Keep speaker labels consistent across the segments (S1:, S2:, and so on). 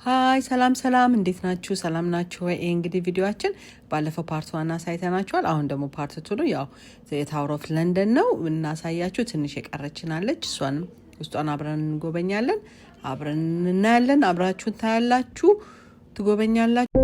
S1: ሃይ ሰላም ሰላም እንዴት ናችሁ? ሰላም ናችሁ ወይ? እንግዲህ ቪዲዮአችን ባለፈው ፓርት 1 አሳይተናችኋል። አሁን ደግሞ ፓርት 2 ነው። ያው ታወር ኦፍ ለንደን ነው እናሳያችሁ። ትንሽ የቀረችናለች። እሷንም ውስጧን አብረን እንጎበኛለን። አብረን እናያለን። አብራችሁን ታያላችሁ፣ ትጎበኛላችሁ።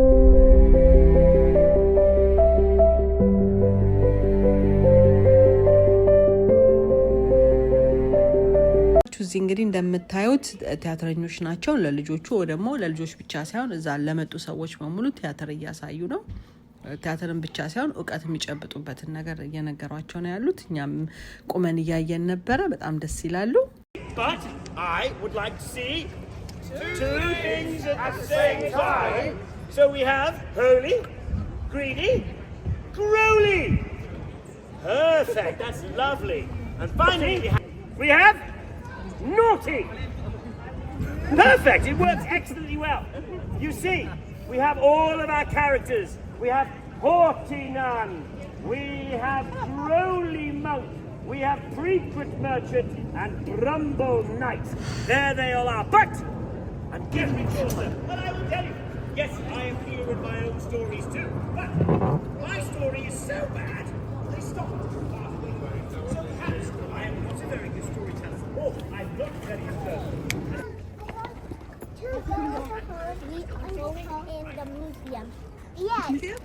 S1: እዚህ እንግዲህ እንደምታዩት ቲያትረኞች ናቸው። ለልጆቹ ደግሞ ለልጆች ብቻ ሳይሆን እዛ ለመጡ ሰዎች በሙሉ ቲያትር እያሳዩ ነው። ቲያትርን ብቻ ሳይሆን እውቀት የሚጨብጡበትን ነገር እየነገሯቸው ነው ያሉት። እኛም ቁመን እያየን ነበረ። በጣም ደስ ይላሉ።
S2: But I would like to see two things at the same time. So we have holy, greedy, growly. Perfect, that's lovely. And finally we have naughty. Perfect, it works excellently well. You see, we have all of our characters. We have haughty nun, we have growly monk, we have frequent merchant and grumble knight. There they all are. But and give me closer. But I will tell you, yes, I am here with my own stories too. But my story is so bad, they stop it. So perhaps I am not a very good storyteller. Oh, I'm not very good.
S3: In the museum. Yes. Museum?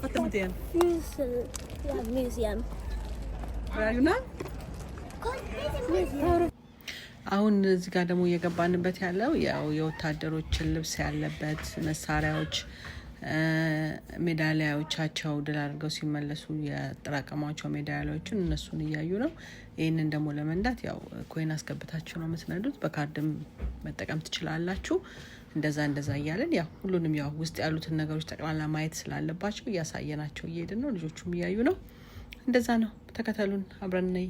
S1: What the museum?
S3: Museum. Yeah, museum.
S1: Where are you now?
S3: Museum.
S1: አሁን እዚህ ጋር ደግሞ እየገባንበት ያለው ያው የወታደሮችን ልብስ ያለበት መሳሪያዎች ሜዳሊያዎቻቸው ድል አድርገው ሲመለሱ የጥራቀማቸው ሜዳሊያዎችን እነሱን እያዩ ነው። ይሄንን ደግሞ ለመንዳት ያው ኮይን አስገብታችሁ ነው የምትነዱት። በካርድም መጠቀም ትችላላችሁ። እንደዛ እያለን ያው ሁሉንም ያው ውስጥ ያሉትን ነገሮች ጠቅላላ ማየት ስላለባቸው እያሳየናቸው እየሄድን ነው። ልጆቹም እያዩ ነው። እንደዛ ነው። ተከተሉን፣ አብረን ነይ።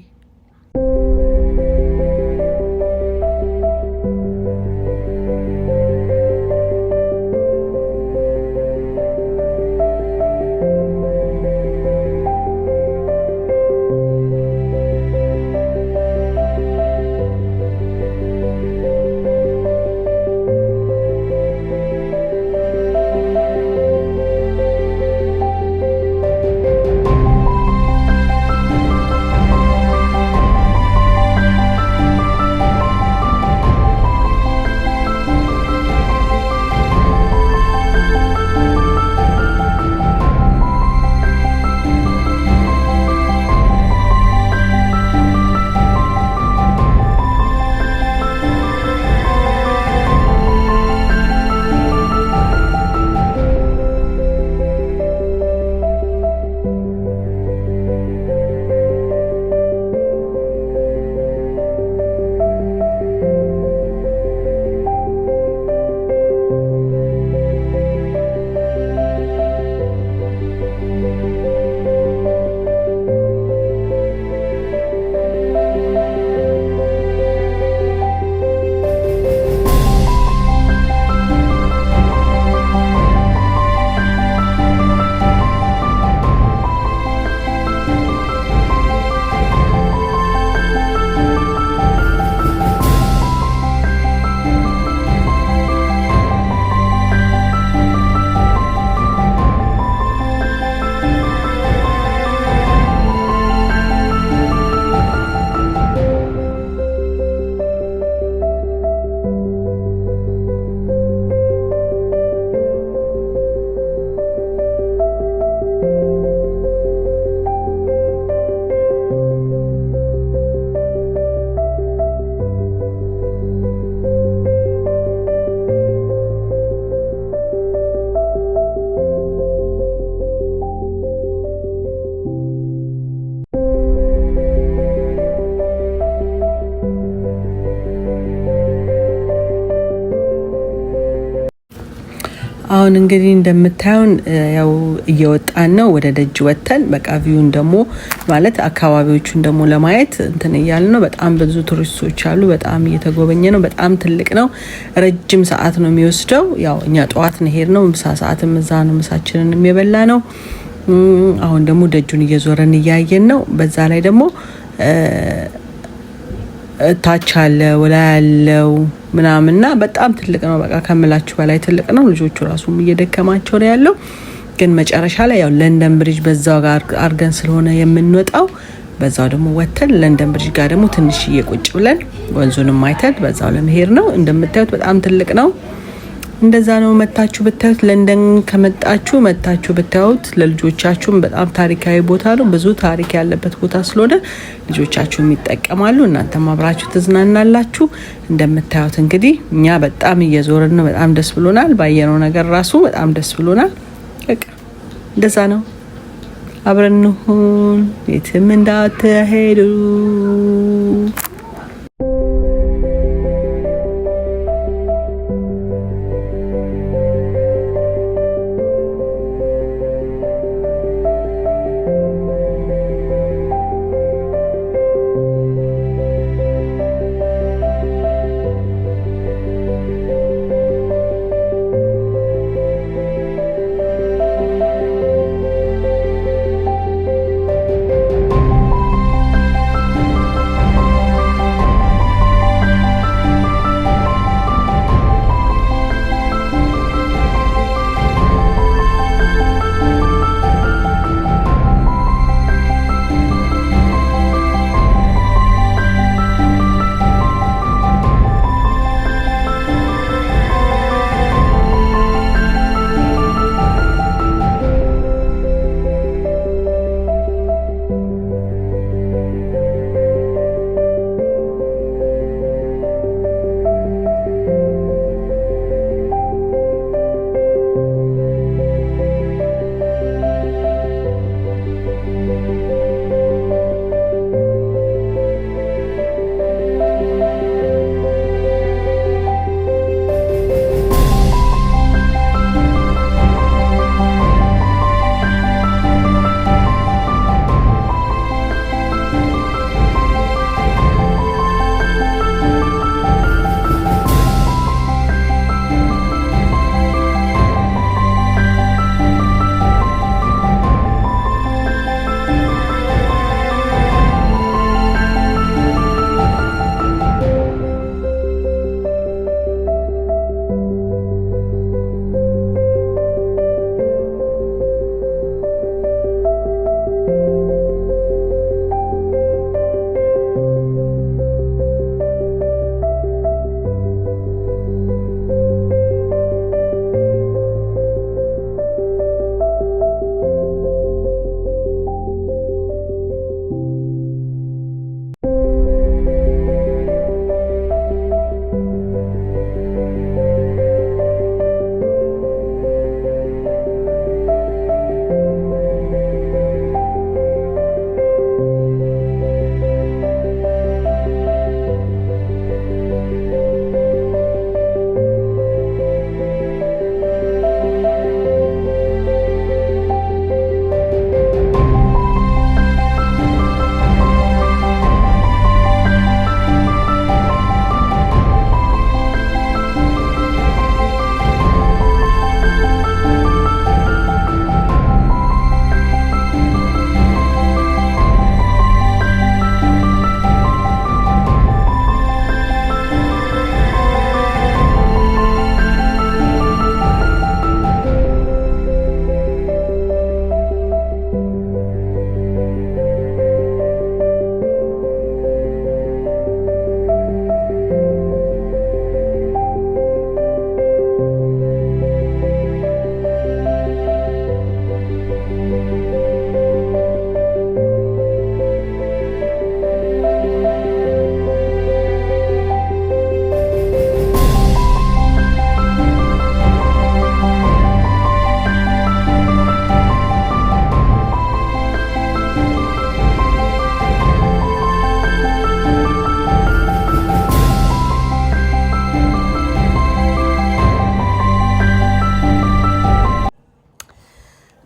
S1: አሁን እንግዲህ እንደምታዩን ያው እየወጣን ነው ወደ ደጅ ወተን በቃ ቪውን ደግሞ ማለት አካባቢዎቹን ደግሞ ለማየት እንትን እያልን ነው። በጣም ብዙ ቱሪስቶች አሉ። በጣም እየተጎበኘ ነው። በጣም ትልቅ ነው። ረጅም ሰዓት ነው የሚወስደው። ያው እኛ ጠዋት ነው ሄድነው። ምሳ ሰዓትም እዛ ነው ምሳችንን የሚበላ ነው። አሁን ደግሞ ደጁን እየዞረን እያየን ነው። በዛ ላይ ደግሞ ታች አለ ወላ ያለው ምናምንና በጣም ትልቅ ነው። በቃ ከምላችሁ በላይ ትልቅ ነው። ልጆቹ ራሱም እየደከማቸው ነው ያለው። ግን መጨረሻ ላይ ያው ለንደን ብሪጅ በዛው ጋር አርገን ስለሆነ የምንወጣው በዛው ደግሞ ወተን ለንደን ብሪጅ ጋር ደግሞ ትንሽ እየቁጭ ብለን ወንዙንም አይተን በዛው ለመሄድ ነው። እንደምታዩት በጣም ትልቅ ነው። እንደዛ ነው። መታችሁ ብታዩት ለንደን ከመጣችሁ መታችሁ ብታዩት ለልጆቻችሁም በጣም ታሪካዊ ቦታ ነው። ብዙ ታሪክ ያለበት ቦታ ስለሆነ ልጆቻችሁም ይጠቀማሉ፣ እናንተም አብራችሁ ትዝናናላችሁ። እንደምታዩት እንግዲህ እኛ በጣም እየዞርን ነው። በጣም ደስ ብሎናል። ባየነው ነገር ራሱ በጣም ደስ ብሎናል። በቃ እንደዛ ነው። አብረን እንሁን፣ የትም እንዳትሄዱ።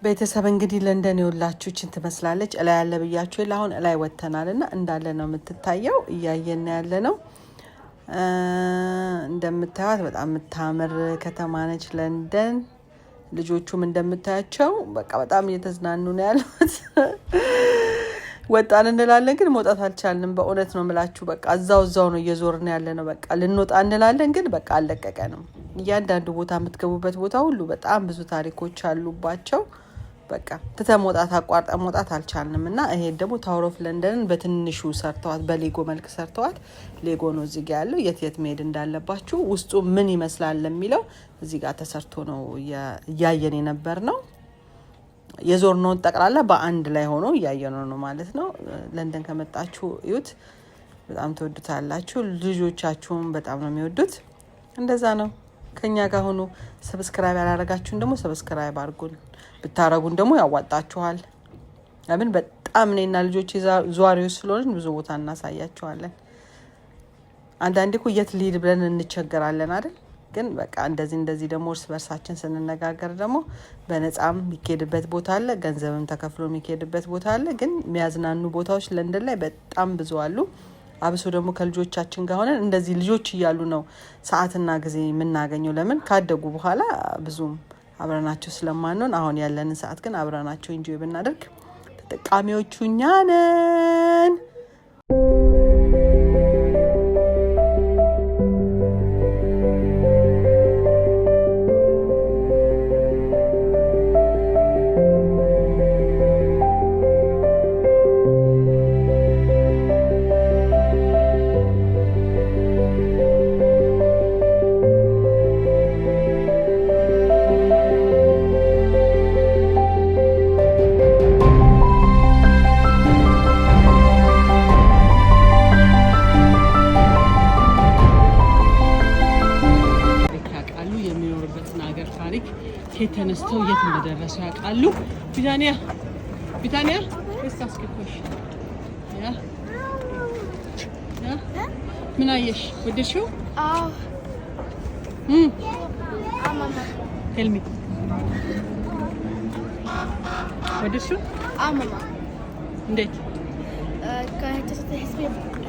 S1: ቤተሰብ እንግዲህ ለንደን ይውላችሁችን ትመስላለች። እላይ ያለ ብያችሁ አሁን እላይ ወተናልና እንዳለ ነው የምትታየው። እያየን ያለ ነው። እንደምታዩት በጣም የምታምር ከተማ ነች ለንደን። ልጆቹም እንደምታያቸው በቃ በጣም እየተዝናኑ ነው ያሉት። ወጣን እንላለን ግን መውጣት አልቻልንም በእውነት ነው የምላችሁ በቃ እዛው ነው እየዞርን ያለ ነው በቃ ልንወጣ እንላለን ግን በቃ አለቀቀንም እያንዳንዱ ቦታ የምትገቡበት ቦታ ሁሉ በጣም ብዙ ታሪኮች አሉባቸው በቃ ተተሞጣት አቋርጣ መውጣት አልቻልንምና ይሄ ደግሞ ታወር ኦፍ ለንደንን በትንሹ ሰርተዋት በሌጎ መልክ ሰርተዋት ሌጎ ነው እዚህ ጋር ያለው የት መሄድ እንዳለባችሁ ውስጡ ምን ይመስላል ለሚለው እዚህ ጋር ተሰርቶ ነው ያያየን የነበር ነው የዞርነው ጠቅላላ በአንድ ላይ ሆኖ ያያየነው ነው ማለት ነው ለንደን ከመጣችሁ እዩት በጣም ተወዱታላችሁ ልጆቻችሁም በጣም ነው የሚወዱት እንደዛ ነው ከኛ ጋር ሆኖ ሰብስክራይብ ያላረጋችሁን ደግሞ ሰብስክራይብ አድርጉን ብታረጉን ደግሞ ያዋጣችኋል ለምን በጣም እኔና ልጆቼ ዟሪዎች ስለሆነ ብዙ ቦታ እናሳያቸዋለን አንዳንዴ እኮ የት ሊድ ብለን እንቸገራለን አይደል ግን በቃ እንደዚህ ደግሞ እርስ በርሳችን ስንነጋገር ደግሞ በነፃም የሚሄድበት ቦታ አለ ገንዘብም ተከፍሎ የሚሄድበት ቦታ አለ ግን የሚያዝናኑ ቦታዎች ለንደን ላይ በጣም ብዙ አሉ አብሶ ደግሞ ከልጆቻችን ጋር ሆነን እንደዚህ ልጆች እያሉ ነው ሰዓትና ጊዜ የምናገኘው ለምን ካደጉ በኋላ ብዙም አብረናቸው ስለማንሆን አሁን ያለንን ሰዓት ግን አብረናቸው ኢንጆይ ብናደርግ ተጠቃሚዎቹ እኛ ነን ተነስተው የት እንደደረሱ ያውቃሉ ቢታኒያ እስታስከፈሽ ያ ምን አየሽ ወደሽው tell me ወደሽው
S3: ማማ
S1: እንዴት
S3: just the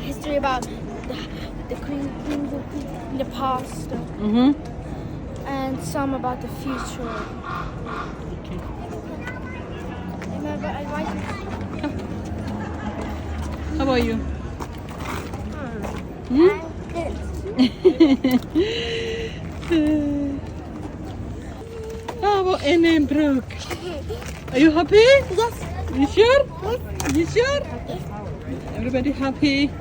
S3: history about the queens in the past and some about the future.
S1: Okay.
S3: Remember, I like it.
S1: How about you? How about Brooke? Are you happy?
S3: Yes.
S1: You sure?
S3: Yes.
S1: You sure?
S3: Yes.
S1: Everybody happy?